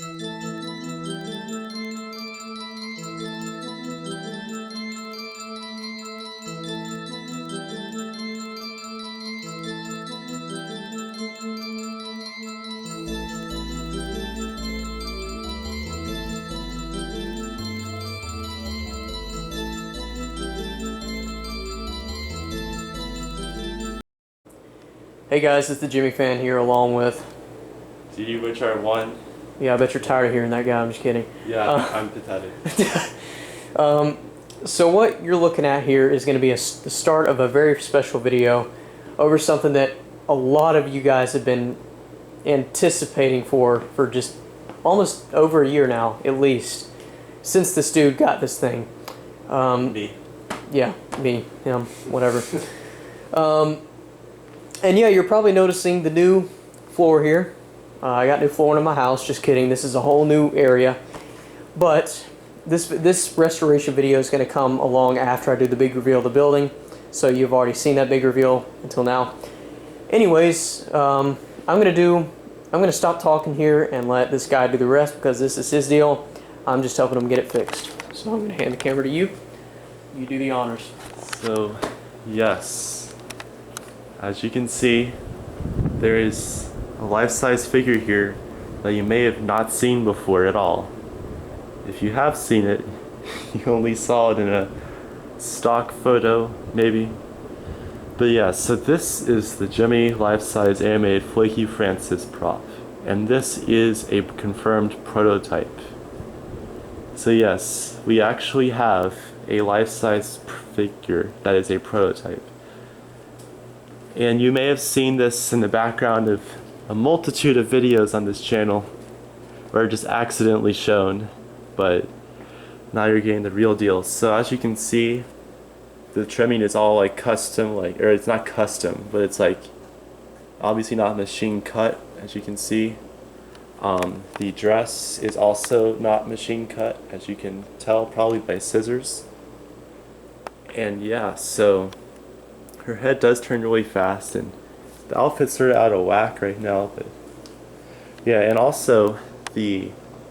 Hey guys, it's the Gemmy Fan here along with CD which are one. Yeah, I bet you're tired of hearing that guy, I'm just kidding. Yeah, I'm pathetic. So what you're looking at here is going to be the start of a very special video over something that a lot of you guys have been anticipating for just almost over a year now, at least, since this dude got this thing. Me. Yeah, me, him, whatever. And yeah, you're probably noticing the new floor here. I got new flooring in my house. Just kidding. This is a whole new area. But this restoration video is going to come along after I do the big reveal of the building. So you've already seen that big reveal until now. Anyways, I'm going to stop talking here and let this guy do the rest because this is his deal. I'm just helping him get it fixed. So I'm going to hand the camera to you. You do the honors. So, yes. As you can see, there is a life-size figure here that you may have not seen before at all. If you have seen it, you only saw it in a stock photo, maybe. But yeah, so this is the Gemmy life-size animated Flaky Francis prop. And this is a confirmed prototype. So yes, we actually have a life-size figure that is a prototype. And you may have seen this in the background of a multitude of videos on this channel, or just accidentally shown, but now you're getting the real deal. So as you can see, the trimming is all like custom, or it's not custom, but it's like obviously not machine cut, as you can see. The dress is also not machine cut, as you can tell probably by scissors. And yeah, so her head does turn really fast, and the outfit's sort of out of whack right now, but yeah, and also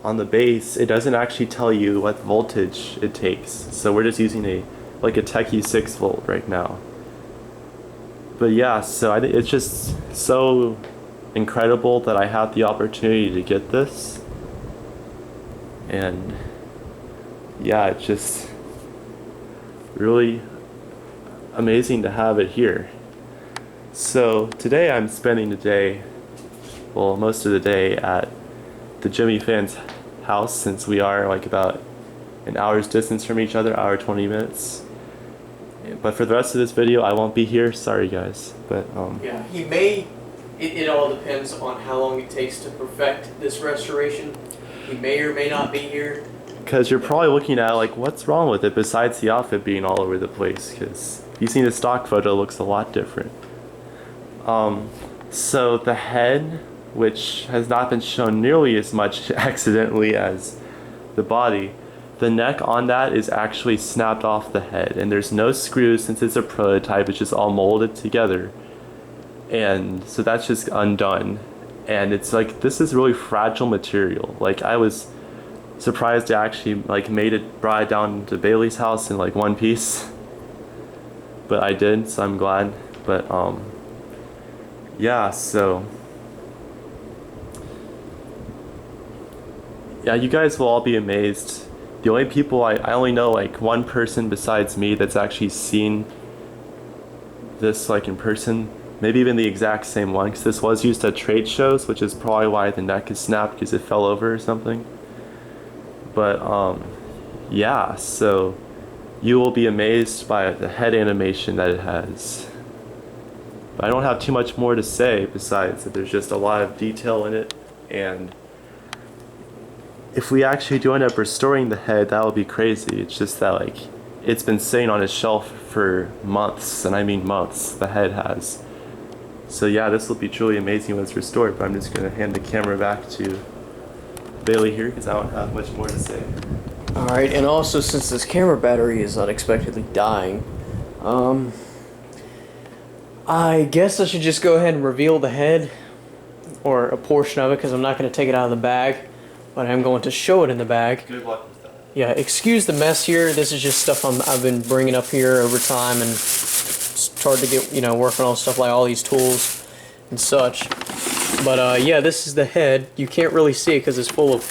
on the base, it doesn't actually tell you what voltage it takes, so we're just using a Techie 6 volt right now. But yeah, so I think it's just so incredible that I had the opportunity to get this, and yeah, it's just really amazing to have it here. So today I'm spending the day, well, most of the day at the Gemmy Fan's house, since we are like about an hour's distance from each other, hour 20 minutes. But for the rest of this video I won't be here, sorry guys. But yeah, he may, it all depends on how long it takes to perfect this restoration. He may or may not be here. Because you're probably looking at like, what's wrong with it besides the outfit being all over the place, because if you've seen the stock photo, it looks a lot different. So the head, which has not been shown nearly as much accidentally as the body, the neck on that is actually snapped off the head, and there's no screws since it's a prototype, it's just all molded together. And so that's just undone. And it's like, this is really fragile material. Like, I was surprised I actually made it, brought it down to Bailey's house in like one piece. But I did, so I'm glad. But yeah, so yeah, you guys will all be amazed. The only people I only know like one person besides me that's actually seen this like in person, maybe even the exact same one, because this was used at trade shows, which is probably why the neck is snapped, because it fell over or something. But yeah, so you will be amazed by the head animation that it has. But I don't have too much more to say besides that there's just a lot of detail in it, and if we actually do end up restoring the head, that would be crazy. It's just that like, it's been sitting on a shelf for months, and I mean months, the head has. So yeah, this will be truly amazing when it's restored, but I'm just going to hand the camera back to Bailey here because I don't have much more to say. Alright, and also since this camera battery is unexpectedly dying, I guess I should just go ahead and reveal the head, or a portion of it, because I'm not going to take it out of the bag. but I'm going to show it in the bag. Good luck with that. Yeah, excuse the mess here. This is just stuff I've been bringing up here over time, and it's hard to get, working on stuff like all these tools and such. But yeah, this is the head. You can't really see it because it's full of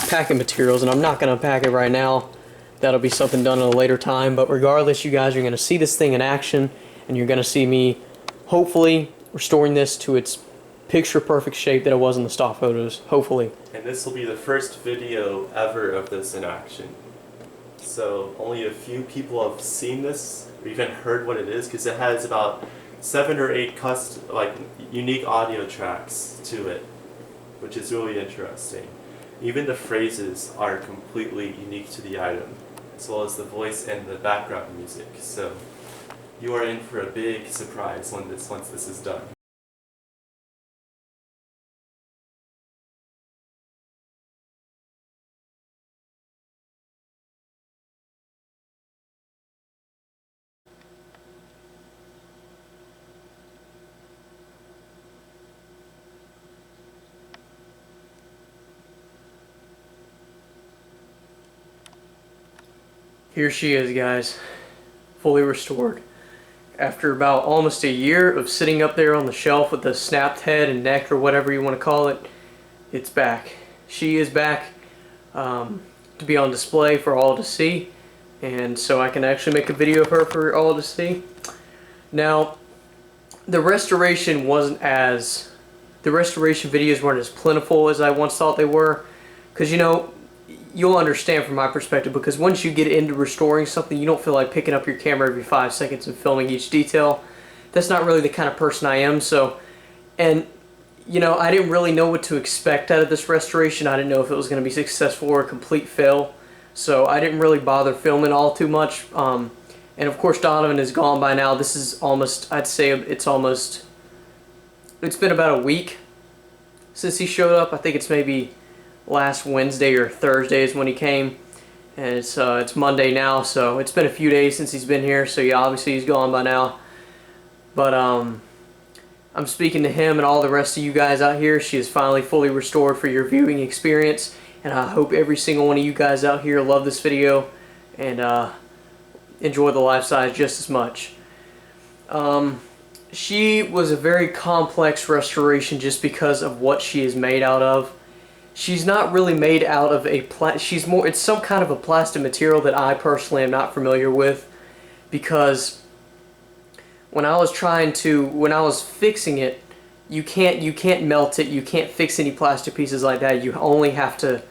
packing materials, and I'm not going to pack it right now. That'll be something done at a later time. But regardless, you guys are going to see this thing in action, and you're going to see me hopefully restoring this to its picture perfect shape that it was in the stock photos, hopefully. And this will be the first video ever of this in action. So only a few people have seen this or even heard what it is, because it has about 7 or 8 unique audio tracks to it, which is really interesting. Even the phrases are completely unique to the item, as well as the voice and the background music. So you are in for a big surprise once this is done. Here she is, guys, fully restored. After about almost a year of sitting up there on the shelf with the snapped head and neck, or whatever you want to call it, it's back. She is back to be on display for all to see, and so I can actually make a video of her for all to see. Now, the restoration videos weren't as plentiful as I once thought they were, because you'll understand from my perspective, because once you get into restoring something, you don't feel like picking up your camera every 5 seconds and filming each detail. That's not really the kind of person I am. So, and I didn't really know what to expect out of this restoration. I didn't know if it was going to be successful or a complete fail, so I didn't really bother filming all too much. And of course, Donovan is gone by now. This is almost, I'd say it's been about a week since he showed up. I think it's maybe last Wednesday or Thursday is when he came, and it's Monday now, so it's been a few days since he's been here. So yeah, obviously he's gone by now. But I'm speaking to him and all the rest of you guys out here. She is finally fully restored for your viewing experience, and I hope every single one of you guys out here love this video and enjoy the life size just as much. She was a very complex restoration just because of what she is made out of. She's not really made out of it's some kind of a plastic material that I personally am not familiar with, because when I was fixing it, you can't melt it, you can't fix any plastic pieces like that. You only have to,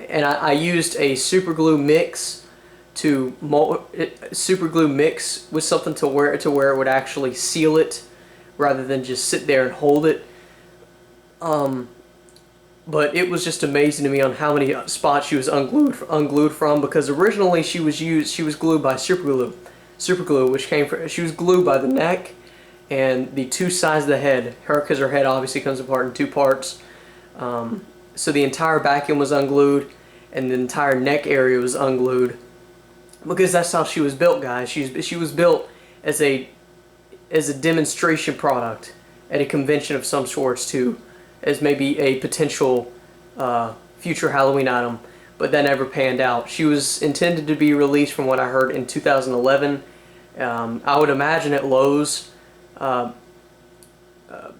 and I used a super glue mix with something to where it would actually seal it rather than just sit there and hold it. But it was just amazing to me on how many spots she was unglued from, because originally she was glued by super glue, which she was glued by the neck and the 2 sides of the head, because her head obviously comes apart in 2 parts. So the entire back end was unglued, and the entire neck area was unglued, because that's how she was built, guys. She was built as a demonstration product at a convention of some sorts, as maybe a potential future Halloween item, but that never panned out. She was intended to be released, from what I heard, in 2011. I would imagine at Lowe's,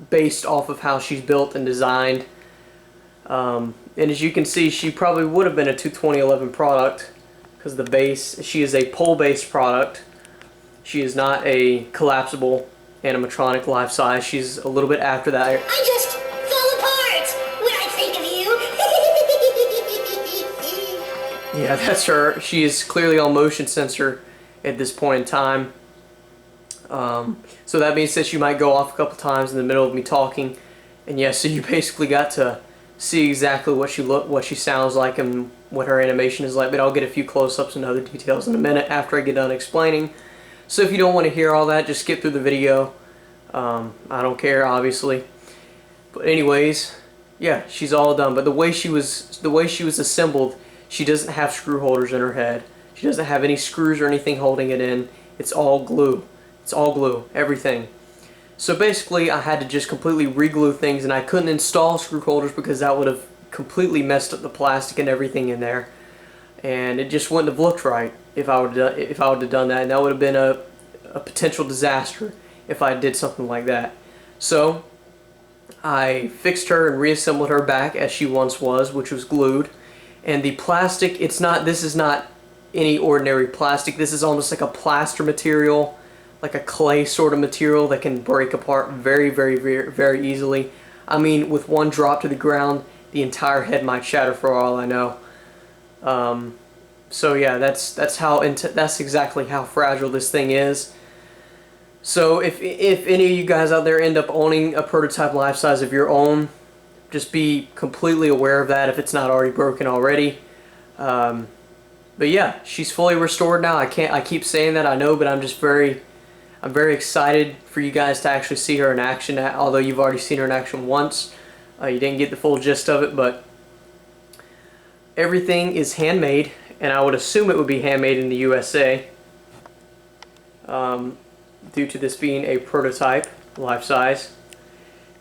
based off of how she's built and designed. And as you can see, she probably would have been a 2011 product, because the base, she is a pole-based product. She is not a collapsible animatronic life size. She's a little bit after that. I just fell apart when I think of you. Yeah, that's her. She is clearly on motion sensor at this point in time. So that being said, she might go off a couple times in the middle of me talking, and yeah, so you basically got to see exactly what she sounds like and what her animation is like. But I'll get a few close-ups and other details in a minute after I get done explaining. So if you don't want to hear all that, just skip through the video. I don't care, obviously. But anyways, yeah, she's all done. But the way she was assembled, she doesn't have screw holders in her head. She doesn't have any screws or anything holding it in. It's all glue. It's all glue, everything. So basically, I had to just completely re-glue things, and I couldn't install screw holders because that would have completely messed up the plastic and everything in there, and it just wouldn't have looked right if I would have done that, and that would have been a potential disaster if I did something like that. So I fixed her and reassembled her back as she once was, which was glued. And the plastic, this is not any ordinary plastic. This is almost like a plaster material, like a clay sort of material that can break apart very, very, very, very easily. I mean, with one drop to the ground, the entire head might shatter for all I know. So yeah, that's exactly how fragile this thing is. So if any of you guys out there end up owning a prototype life size of your own, just be completely aware of that if it's not already broken already. But yeah, she's fully restored now. I keep saying that, I know, but I'm very excited for you guys to actually see her in action. Although you've already seen her in action once, you didn't get the full gist of it. But everything is handmade, and I would assume it would be handmade in the USA. Due to this being a prototype life size.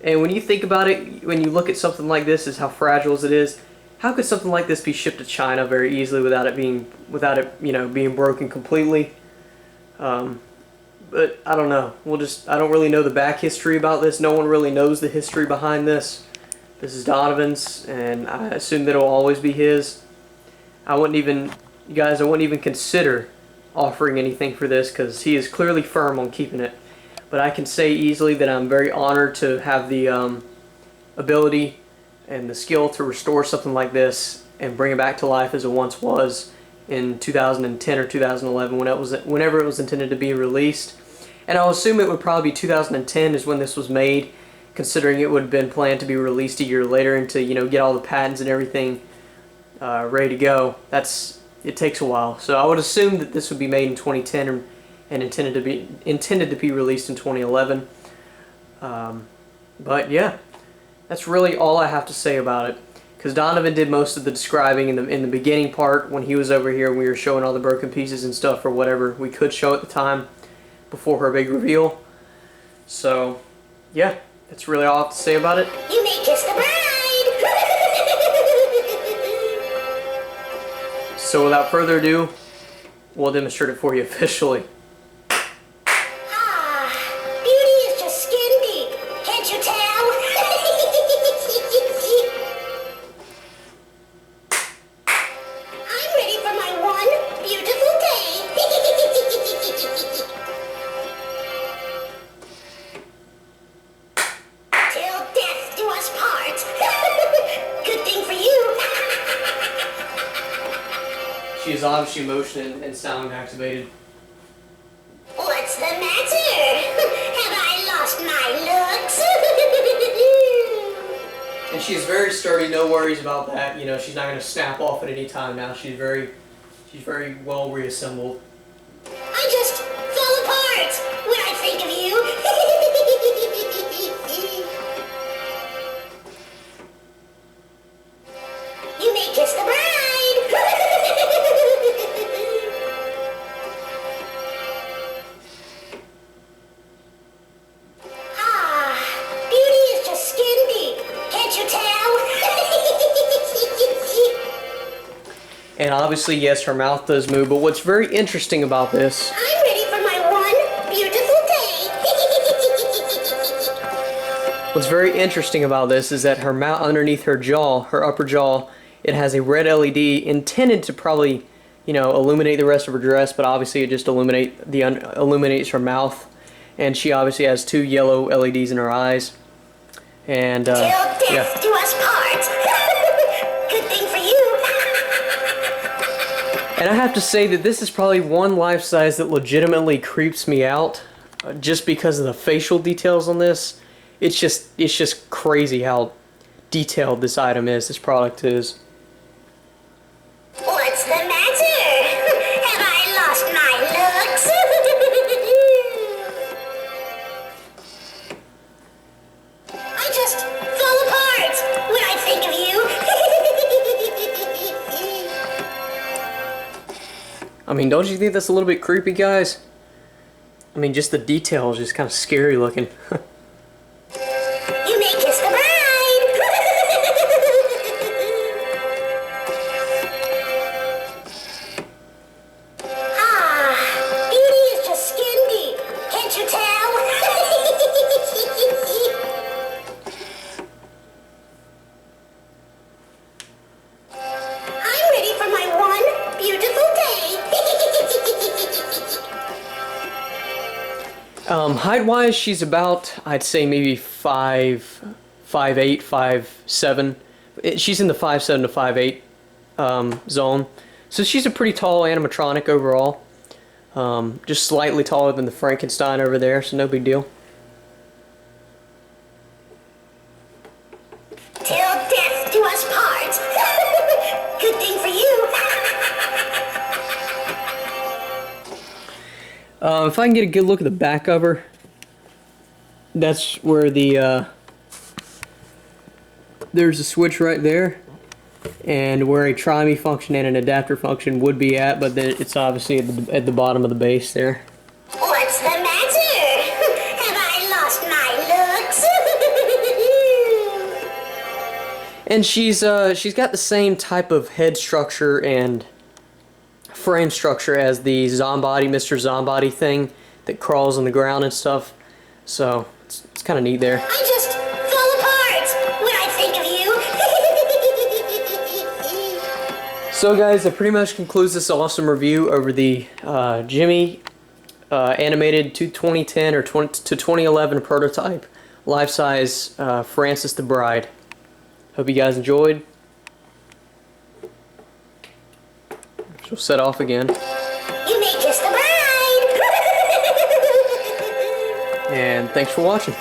And when you think about it, when you look at something like this, is how fragile it is. How could something like this be shipped to China very easily without it being being broken completely? But I don't know. I don't really know the back history about this. No one really knows the history behind this. This is Donovan's, and I assume that it'll always be his. I wouldn't even consider offering anything for this because he is clearly firm on keeping it. But I can say easily that I'm very honored to have the ability and the skill to restore something like this and bring it back to life as it once was in 2010 or 2011 whenever it was intended to be released. And I'll assume it would probably be 2010 is when this was made, considering it would have been planned to be released a year later and to get all the patents and everything ready to go. It takes a while. So I would assume that this would be made in 2010 and intended to be released in 2011. But yeah, that's really all I have to say about it. Because Donovan did most of the describing in the beginning part when he was over here and we were showing all the broken pieces and stuff or whatever we could show at the time before her big reveal. So yeah, that's really all I have to say about it. You may kiss the bride. So without further ado, we'll demonstrate it for you officially. Ah, beauty is just skin deep. Can't you tell? I'm ready for my one beautiful day. Till death do us part. Good thing for you. She is obviously motion and sound activated. What's the matter? Have I lost my looks? And she's very sturdy, no worries about that. She's not going to snap off at any time now. She's very well reassembled. I just fell apart when I think of you. You may kiss the bride. Ah, beauty is just skin deep. Can't you tell? And obviously, yes, her mouth does move. But what's very interesting about this, I'm ready for my one beautiful day. is that her mouth underneath her jaw, her upper jaw, it has a red LED intended to probably, illuminate the rest of her dress. But obviously, it just illuminates her mouth. And she obviously has two yellow LEDs in her eyes. And Till death yeah. do us part. Good thing for you. And I have to say that this is probably one life size that legitimately creeps me out, just because of the facial details on this. It's just crazy how detailed this item is, this product is. What's the matter? Have I lost my looks? I just fall apart when I think of you. I mean, don't you think that's a little bit creepy, guys? I mean, just the detail is just kind of scary looking. You may kiss the bride. Height-wise, she's about, I'd say maybe 5'8", 5'7". She's in the 5'7" to 5'8" zone. So she's a pretty tall animatronic overall. Just slightly taller than the Frankenstein over there, so no big deal. Till death do us part. Good thing for you. If I can get a good look at the back of her, that's where the there's a switch right there, and where a try-me function and an adapter function would be at, but then it's obviously at the bottom of the base there. What's the matter? Have I lost my looks? And she's got the same type of head structure and frame structure as the Zombody, Mr. Zombody thing that crawls on the ground and stuff. So it's kind of neat there. I just fall apart when I think of you. So guys, that pretty much concludes this awesome review over the Gemmy animated to 2010 or to 2011 prototype life-size Frances the Bride. Hope you guys enjoyed. She'll set off again. You may kiss the bride. And thanks for watching.